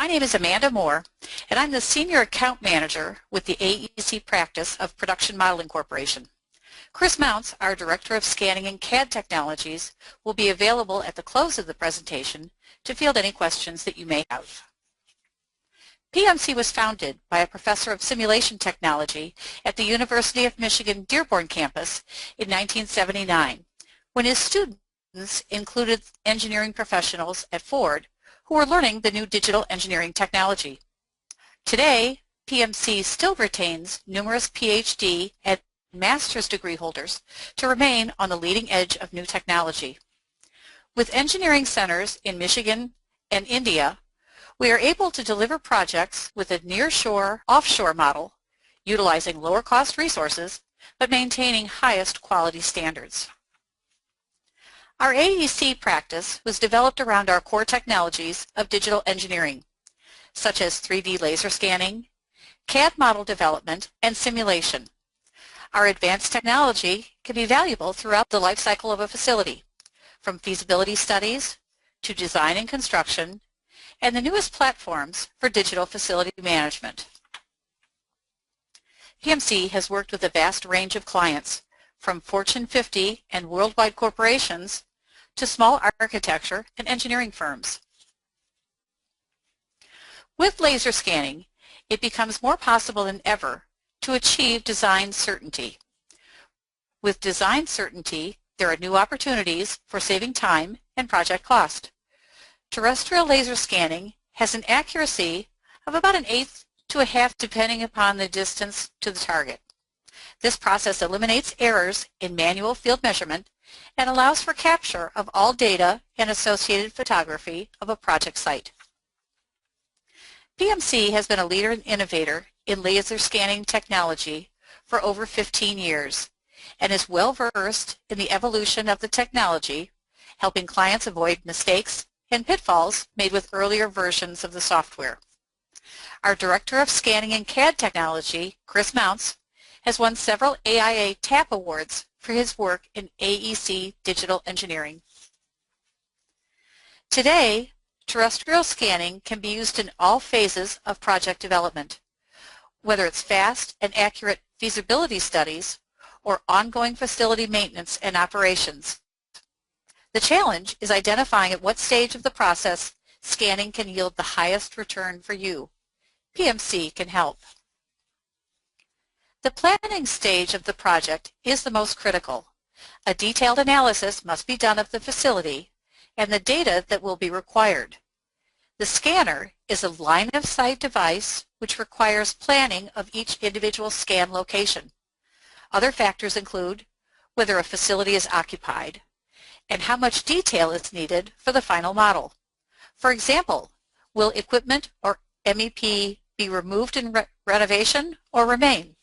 My name is Amanda Moore, and I'm the Senior Account Manager with the AEC practice of Production Modeling Corporation. Chris Mounts, our Director of Scanning and CAD Technologies, will be available at the close of the presentation to field any questions that you may have. PMC was founded by a professor of simulation technology at the University of Michigan Dearborn campus in 1979, when his students included engineering professionals at Ford who were learning the new digital engineering technology. Today, PMC still retains numerous PhD and master's degree holders to remain on the leading edge of new technology. With engineering centers in Michigan and India, we are able to deliver projects with a nearshore, offshore model, utilizing lower cost resources, but maintaining highest quality standards. Our AEC practice was developed around our core technologies of digital engineering, such as 3D laser scanning, CAD model development, and simulation. Our advanced technology can be valuable throughout the life cycle of a facility, from feasibility studies to design and construction, and the newest platforms for digital facility management. PMC has worked with a vast range of clients, from Fortune 50 and worldwide corporations to small architecture and engineering firms. With laser scanning, it becomes more possible than ever to achieve design certainty. With design certainty, there are new opportunities for saving time and project cost. Terrestrial laser scanning has an accuracy of about 1/8 to 1/2 depending upon the distance to the target. This process eliminates errors in manual field measurement and allows for capture of all data and associated photography of a project site. PMC has been a leader and innovator in laser scanning technology for over 15 years and is well versed in the evolution of the technology, helping clients avoid mistakes and pitfalls made with earlier versions of the software. Our Director of Scanning and CAD Technology, Chris Mounts, has won several AIA TAP awards for his work in AEC digital engineering. Today, terrestrial scanning can be used in all phases of project development, whether it's fast and accurate feasibility studies or ongoing facility maintenance and operations. The challenge is identifying at what stage of the process scanning can yield the highest return for you. PMC can help. The planning stage of the project is the most critical. A detailed analysis must be done of the facility and the data that will be required. The scanner is a line-of-sight device which requires planning of each individual scan location. Other factors include whether a facility is occupied and how much detail is needed for the final model. For example, will equipment or MEP be removed in renovation or remain?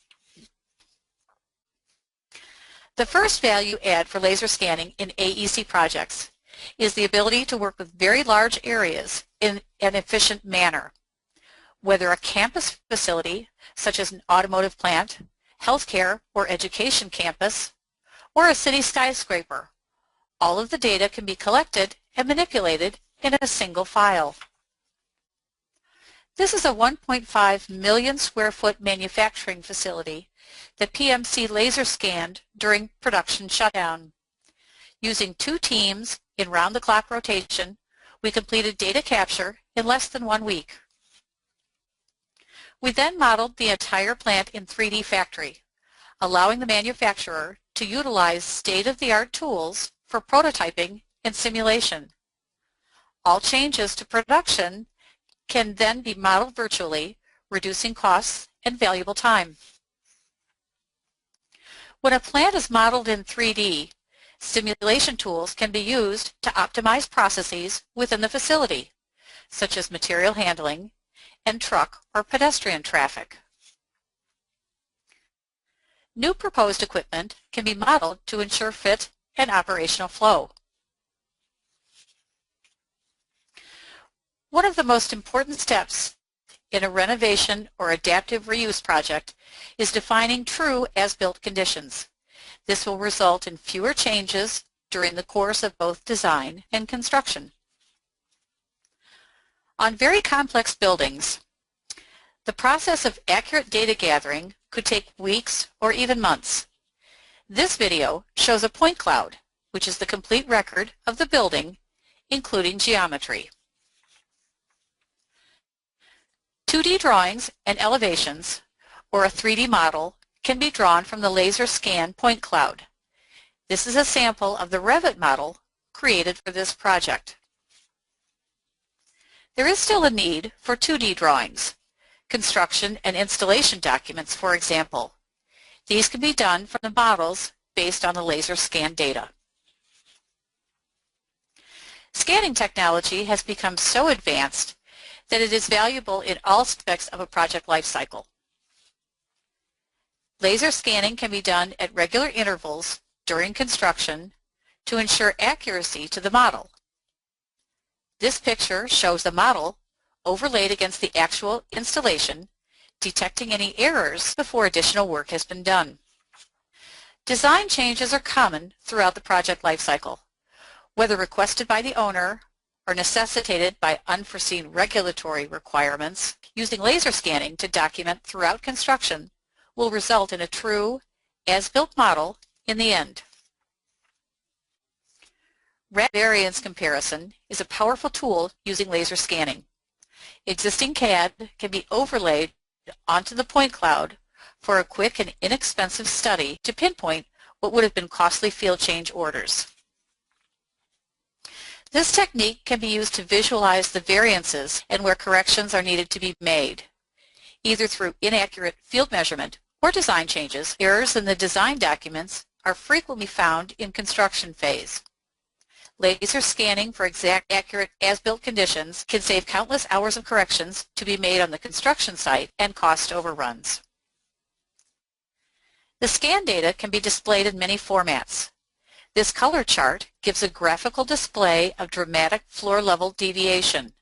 The first value add for laser scanning in AEC projects is the ability to work with very large areas in an efficient manner. Whether a campus facility, such as an automotive plant, healthcare or education campus, or a city skyscraper, all of the data can be collected and manipulated in a single file. This is a 1.5 million square foot manufacturing facility that PMC laser scanned during production shutdown. Using 2 teams in round-the-clock rotation, we completed data capture in less than 1 week. We then modeled the entire plant in 3D Factory, allowing the manufacturer to utilize state-of-the-art tools for prototyping and simulation. All changes to production can then be modeled virtually, reducing costs and valuable time. When a plant is modeled in 3D, simulation tools can be used to optimize processes within the facility, such as material handling and truck or pedestrian traffic. New proposed equipment can be modeled to ensure fit and operational flow. One of the most important steps in a renovation or adaptive reuse project is defining true as-built conditions. This will result in fewer changes during the course of both design and construction. On very complex buildings, the process of accurate data gathering could take weeks or even months. This video shows a point cloud, which is the complete record of the building, including geometry. 2D drawings and elevations, or a 3D model, can be drawn from the laser scan point cloud. This is a sample of the Revit model created for this project. There is still a need for 2D drawings, construction and installation documents, for example. These can be done from the models based on the laser scan data. Scanning technology has become so advanced that it is valuable in all aspects of a project lifecycle. Laser scanning can be done at regular intervals during construction to ensure accuracy to the model. This picture shows the model overlaid against the actual installation, detecting any errors before additional work has been done. Design changes are common throughout the project lifecycle, whether requested by the owner or necessitated by unforeseen regulatory requirements. Using laser scanning to document throughout construction will result in a true, as-built model in the end. Rapid variance comparison is a powerful tool using laser scanning. Existing CAD can be overlaid onto the point cloud for a quick and inexpensive study to pinpoint what would have been costly field change orders. This technique can be used to visualize the variances and where corrections are needed to be made, either through inaccurate field measurement or design changes. Errors in the design documents are frequently found in construction phase. Laser scanning for exact, accurate, as-built conditions can save countless hours of corrections to be made on the construction site and cost overruns. The scan data can be displayed in many formats. This color chart gives a graphical display of dramatic floor level deviation.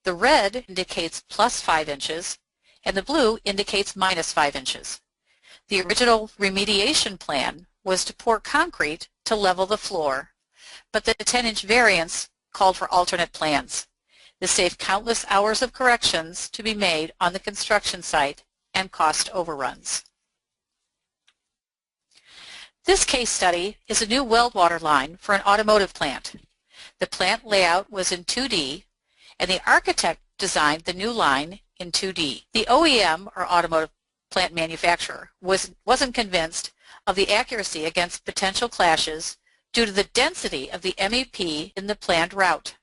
The red indicates +5 inches and the blue indicates -5 inches. The original remediation plan was to pour concrete to level the floor, but the 10-inch variance called for alternate plans. This saved countless hours of corrections to be made on the construction site and cost overruns. This case study is a new weld water line for an automotive plant. The plant layout was in 2D, and the architect designed the new line in 2D. The OEM, or automotive plant manufacturer, wasn't convinced of the accuracy against potential clashes due to the density of the MEP in the planned route.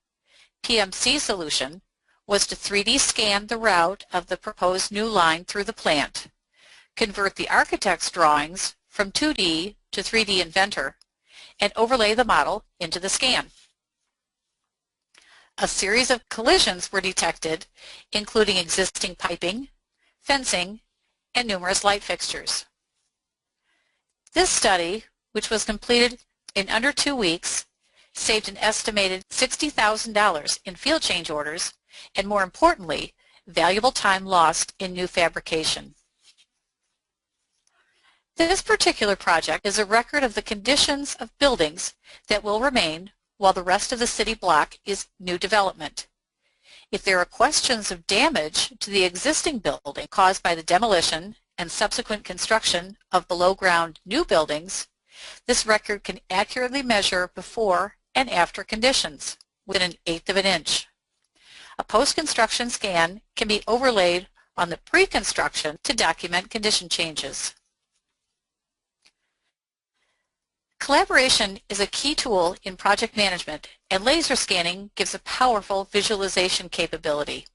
PMC solution was to 3D scan the route of the proposed new line through the plant, convert the architect's drawings from 2D to 3D Inventor, and overlay the model into the scan. A series of collisions were detected, including existing piping, fencing, and numerous light fixtures. This study, which was completed in under 2 weeks, saved an estimated $60,000 in field change orders and, more importantly, valuable time lost in new fabrication. This particular project is a record of the conditions of buildings that will remain while the rest of the city block is new development. If there are questions of damage to the existing building caused by the demolition and subsequent construction of below-ground new buildings, this record can accurately measure before and after conditions within 1/8 of an inch. A post-construction scan can be overlaid on the pre-construction to document condition changes. Collaboration is a key tool in project management, and laser scanning gives a powerful visualization capability.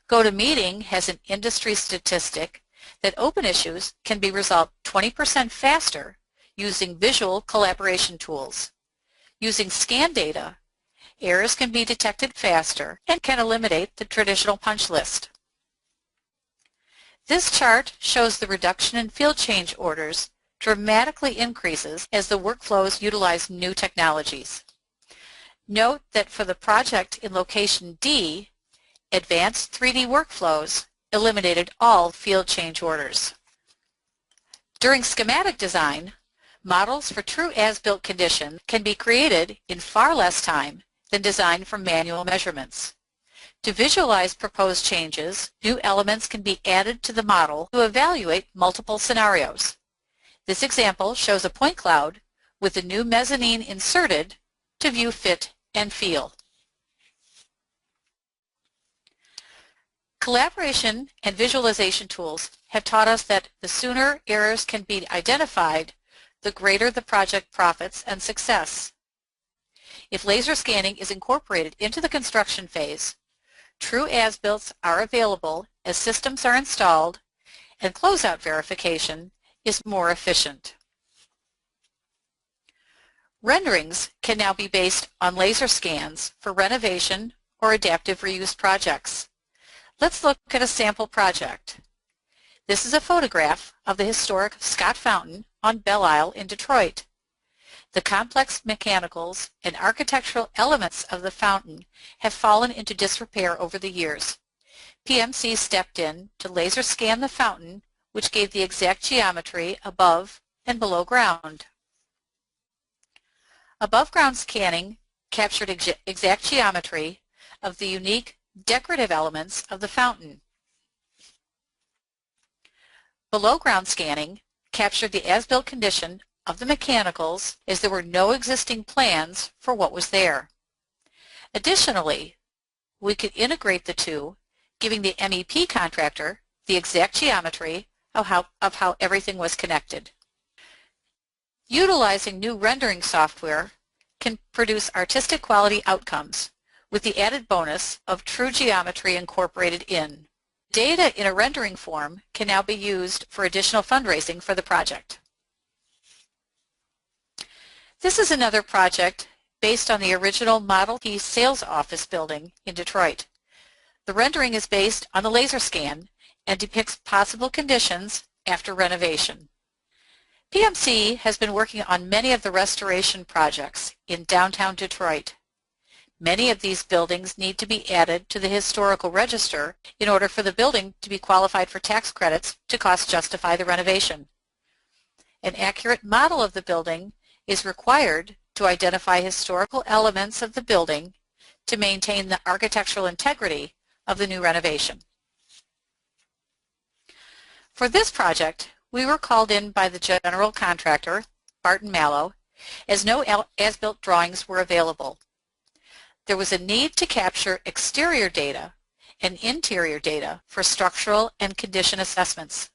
GoToMeeting has an industry statistic that open issues can be resolved 20% faster using visual collaboration tools. Using scan data, errors can be detected faster and can eliminate the traditional punch list. This chart shows the reduction in field change orders dramatically increases as the workflows utilize new technologies. Note that for the project in location D, advanced 3D workflows eliminated all field change orders. During schematic design, models for true as-built condition can be created in far less time than design from manual measurements. To visualize proposed changes, new elements can be added to the model to evaluate multiple scenarios. This example shows a point cloud with the new mezzanine inserted to view fit and feel. Collaboration and visualization tools have taught us that the sooner errors can be identified, the greater the project profits and success. If laser scanning is incorporated into the construction phase, true as-builts are available as systems are installed, and closeout verification is more efficient. Renderings can now be based on laser scans for renovation or adaptive reuse projects. Let's look at a sample project. This is a photograph of the historic Scott Fountain on Belle Isle in Detroit. The complex mechanicals and architectural elements of the fountain have fallen into disrepair over the years. PMC stepped in to laser scan the fountain, which gave the exact geometry above and below ground. Above ground scanning captured exact geometry of the unique decorative elements of the fountain. Below ground scanning captured the as-built condition of the mechanicals, as there were no existing plans for what was there. Additionally, we could integrate the two, giving the MEP contractor the exact geometry of how everything was connected. Utilizing new rendering software can produce artistic quality outcomes with the added bonus of true geometry incorporated in. Data in a rendering form can now be used for additional fundraising for the project. This is another project based on the original Model T sales office building in Detroit. The rendering is based on the laser scan and depicts possible conditions after renovation. PMC has been working on many of the restoration projects in downtown Detroit. Many of these buildings need to be added to the historical register in order for the building to be qualified for tax credits to cost justify the renovation. An accurate model of the building is required to identify historical elements of the building to maintain the architectural integrity of the new renovation. For this project, we were called in by the general contractor, Barton Mallow, as no as-built drawings were available. There was a need to capture exterior data and interior data for structural and condition assessments.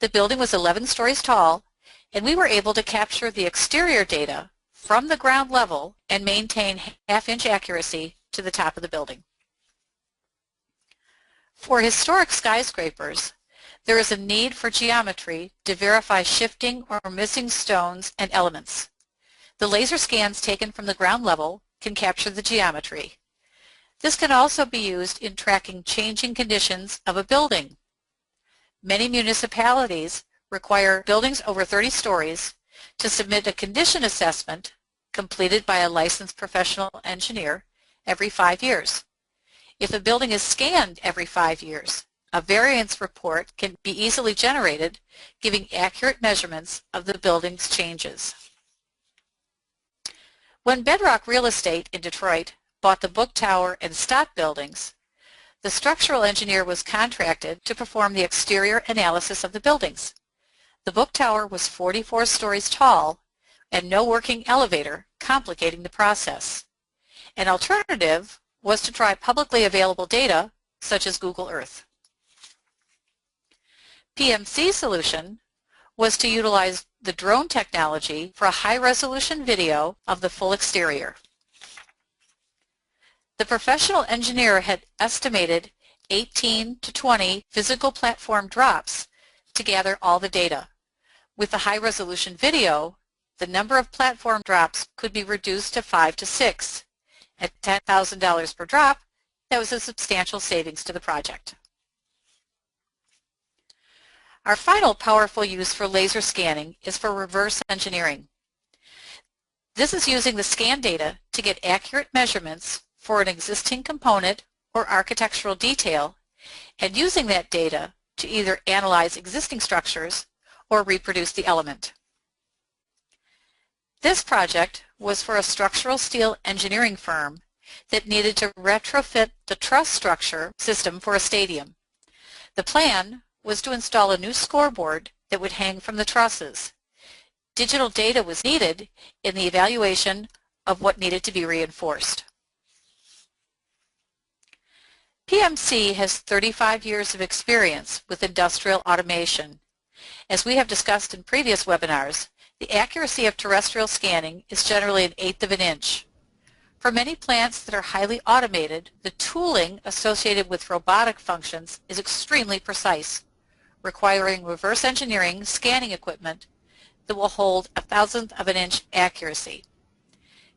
The building was 11 stories tall, and we were able to capture the exterior data from the ground level and maintain half-inch accuracy to the top of the building. For historic skyscrapers, there is a need for geometry to verify shifting or missing stones and elements. The laser scans taken from the ground level can capture the geometry. This can also be used in tracking changing conditions of a building. Many municipalities require buildings over 30 stories to submit a condition assessment completed by a licensed professional engineer every 5 years. If a building is scanned every 5 years, a variance report can be easily generated, giving accurate measurements of the building's changes. When Bedrock Real Estate in Detroit bought the Book Tower and Stott buildings, the structural engineer was contracted to perform the exterior analysis of the buildings. The Book Tower was 44 stories tall and no working elevator, complicating the process. An alternative was to try publicly available data, such as Google Earth. PMC's solution was to utilize the drone technology for a high-resolution video of the full exterior. The professional engineer had estimated 18 to 20 physical platform drops to gather all the data. With the high-resolution video, the number of platform drops could be reduced to 5 to 6. At $10,000 per drop, that was a substantial savings to the project. Our final powerful use for laser scanning is for reverse engineering. This is using the scan data to get accurate measurements for an existing component or architectural detail and using that data to either analyze existing structures or reproduce the element. This project was for a structural steel engineering firm that needed to retrofit the truss structure system for a stadium. The plan was to install a new scoreboard that would hang from the trusses. Digital data was needed in the evaluation of what needed to be reinforced. PMC has 35 years of experience with industrial automation. As we have discussed in previous webinars, the accuracy of terrestrial scanning is generally 1/8 of an inch. For many plants that are highly automated, the tooling associated with robotic functions is extremely precise, requiring reverse engineering scanning equipment that will hold 1/1000th of an inch accuracy.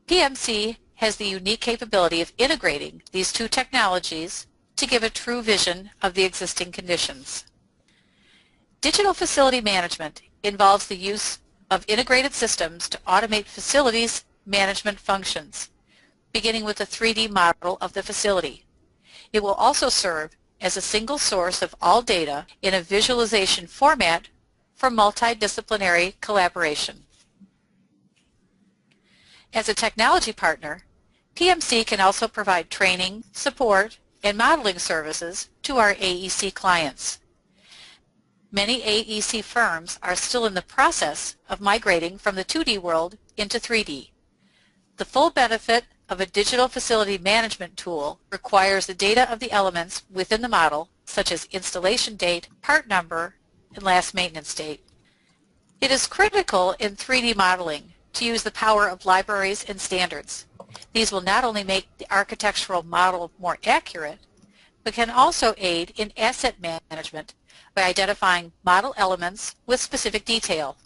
PMC has the unique capability of integrating these two technologies to give a true vision of the existing conditions. Digital facility management involves the use of integrated systems to automate facilities management functions, beginning with a 3D model of the facility. It will also serve as a single source of all data in a visualization format for multidisciplinary collaboration. As a technology partner, PMC can also provide training, support, and modeling services to our AEC clients. Many AEC firms are still in the process of migrating from the 2D world into 3D. The full benefit of a digital facility management tool requires the data of the elements within the model, such as installation date, part number, and last maintenance date. It is critical in 3D modeling to use the power of libraries and standards. These will not only make the architectural model more accurate, but can also aid in asset management by identifying model elements with specific detail.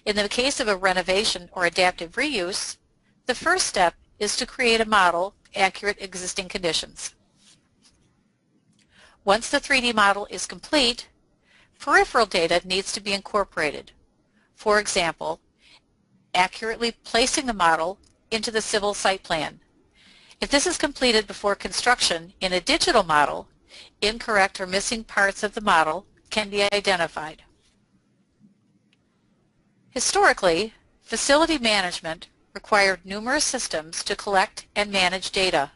In the case of a renovation or adaptive reuse, the first step is to create a model accurate existing conditions. Once the 3D model is complete, peripheral data needs to be incorporated. For example, accurately placing the model into the civil site plan. If this is completed before construction in a digital model, incorrect or missing parts of the model can be identified. Historically, facility management required numerous systems to collect and manage data.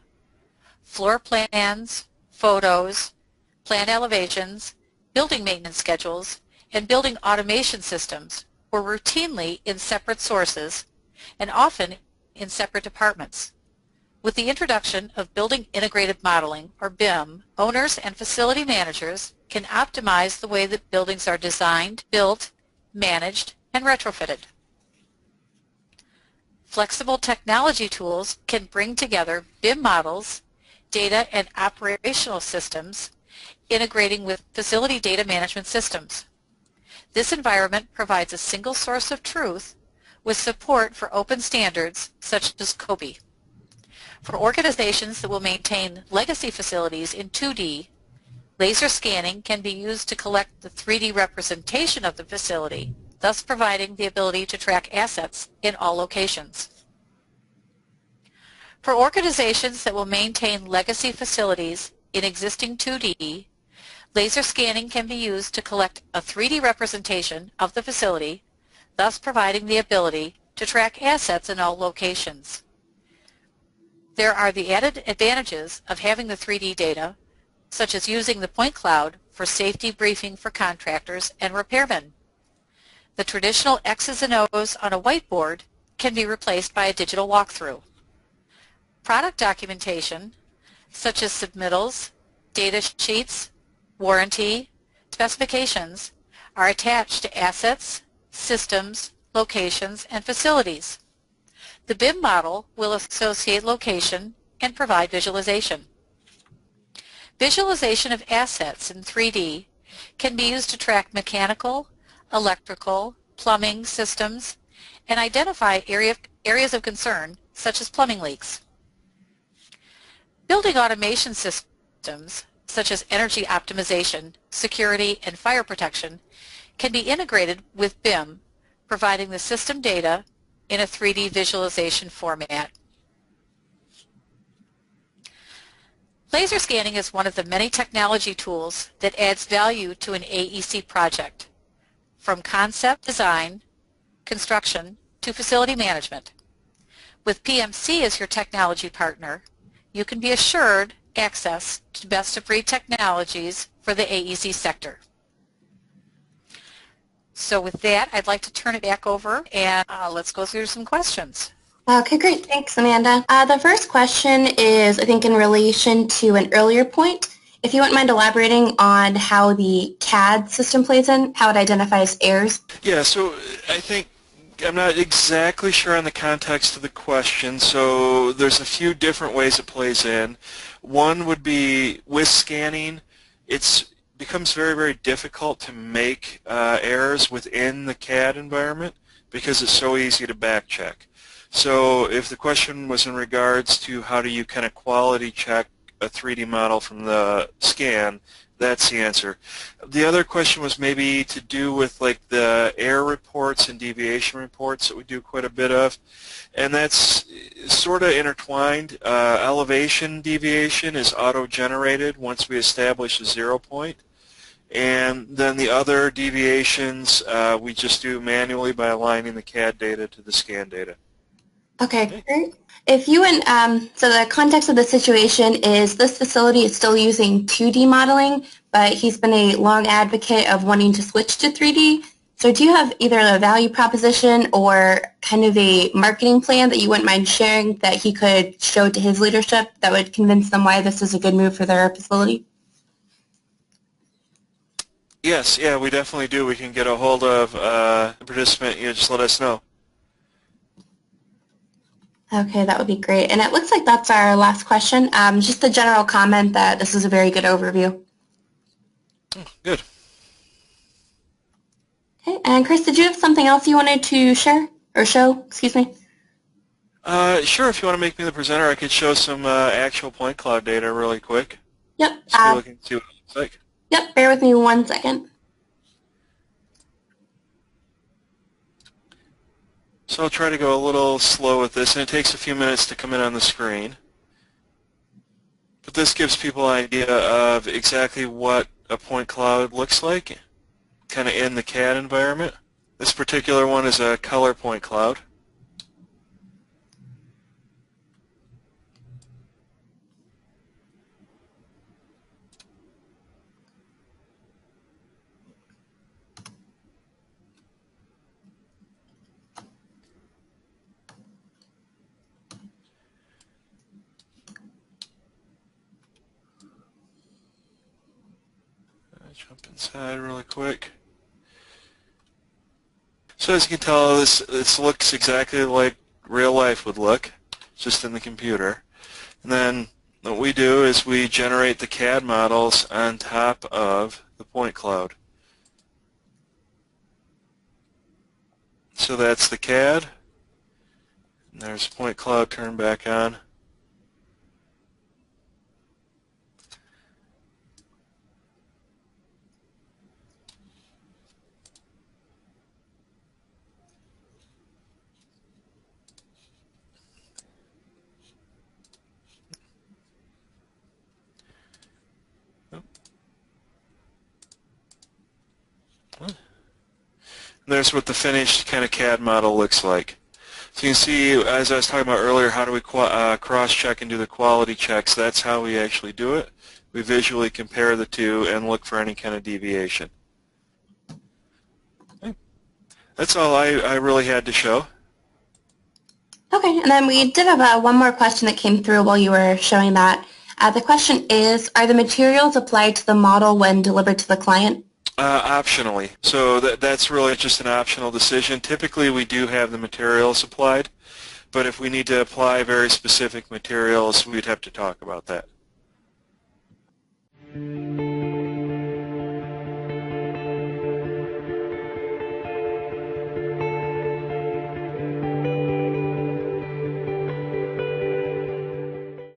Floor plans, photos, plant elevations, building maintenance schedules, and building automation systems were routinely in separate sources and often in separate departments. With the introduction of Building Integrated Modeling, or BIM, owners and facility managers can optimize the way that buildings are designed, built, managed, and retrofitted. Flexible technology tools can bring together BIM models, data and operational systems, integrating with facility data management systems. This environment provides a single source of truth with support for open standards such as COBE. For organizations that will maintain legacy facilities in 2D, laser scanning can be used to collect the 3D representation of the facility, thus providing the ability to track assets in all locations. For organizations that will maintain legacy facilities in existing 2D, laser scanning can be used to collect a 3D representation of the facility, thus providing the ability to track assets in all locations. There are the added advantages of having the 3D data, such as using the point cloud for safety briefing for contractors and repairmen. The traditional X's and O's on a whiteboard can be replaced by a digital walkthrough. Product documentation, such as submittals, data sheets, warranty, specifications, are attached to assets, systems, locations, and facilities. The BIM model will associate location and provide visualization. Visualization of assets in 3D can be used to track mechanical, electrical, plumbing systems, and identify areas of concern such as plumbing leaks. Building automation systems such as energy optimization, security, and fire protection can be integrated with BIM, providing the system data in a 3D visualization format. Laser scanning is one of the many technology tools that adds value to an AEC project, from concept design, construction, to facility management. With PMC as your technology partner, you can be assured access to best-of-breed technologies for the AEC sector. So with that, I'd like to turn it back over and let's go through some questions. Okay, great. Thanks, Amanda. The first question is, I think, in relation to an earlier point. If you wouldn't mind elaborating on how the CAD system plays in, how it identifies errors. Yeah, so I think I'm not exactly sure on the context of the question, so there's a few different ways it plays in. One would be with scanning, it becomes very, very difficult to make errors within the CAD environment because it's so easy to back check. So if the question was in regards to how do you kind of quality check a 3D model from the scan, that's the answer. The other question was maybe to do with like the error reports and deviation reports that we do quite a bit of, and that's sort of intertwined. Elevation deviation is auto-generated once we establish a 0 point, and then the other deviations we just do manually by aligning the CAD data to the scan data. Okay, great. If you and so the context of the situation is this facility is still using 2D modeling, but he's been a long advocate of wanting to switch to 3D. So do you have either a value proposition or kind of a marketing plan that you wouldn't mind sharing that he could show to his leadership that would convince them why this is a good move for their facility? Yes, yeah, we definitely do. We can get a hold of the participant. Just let us know. Okay, that would be great. And it looks like that's our last question. Just a general comment that this is a very good overview. Oh, good. Okay, and Chris, did you have something else you wanted to share or show? Excuse me. Sure, if you want to make me the presenter, I could show some actual point cloud data really quick. Yep. Just be looking to see what it looks like. Yep, bear with me 1 second. So I'll try to go a little slow with this, and it takes a few minutes to come in on the screen. But this gives people an idea of exactly what a point cloud looks like, kind of in the CAD environment. This particular one is a color point cloud. Jump inside really quick. So as you can tell, this looks exactly like real life would look, just in the computer. And then what we do is we generate the CAD models on top of the point cloud. So that's the CAD. And there's point cloud turned back on. There's what the finished kind of CAD model looks like. So you can see, as I was talking about earlier, how do we cross-check and do the quality checks? That's how we actually do it. We visually compare the two and look for any kind of deviation. Okay. That's all I really had to show. Okay, and then we did have one more question that came through while you were showing that. The question is, are the materials applied to the model when delivered to the client? Optionally. So that's really just an optional decision. Typically we do have the materials applied, but if we need to apply very specific materials, we'd have to talk about that.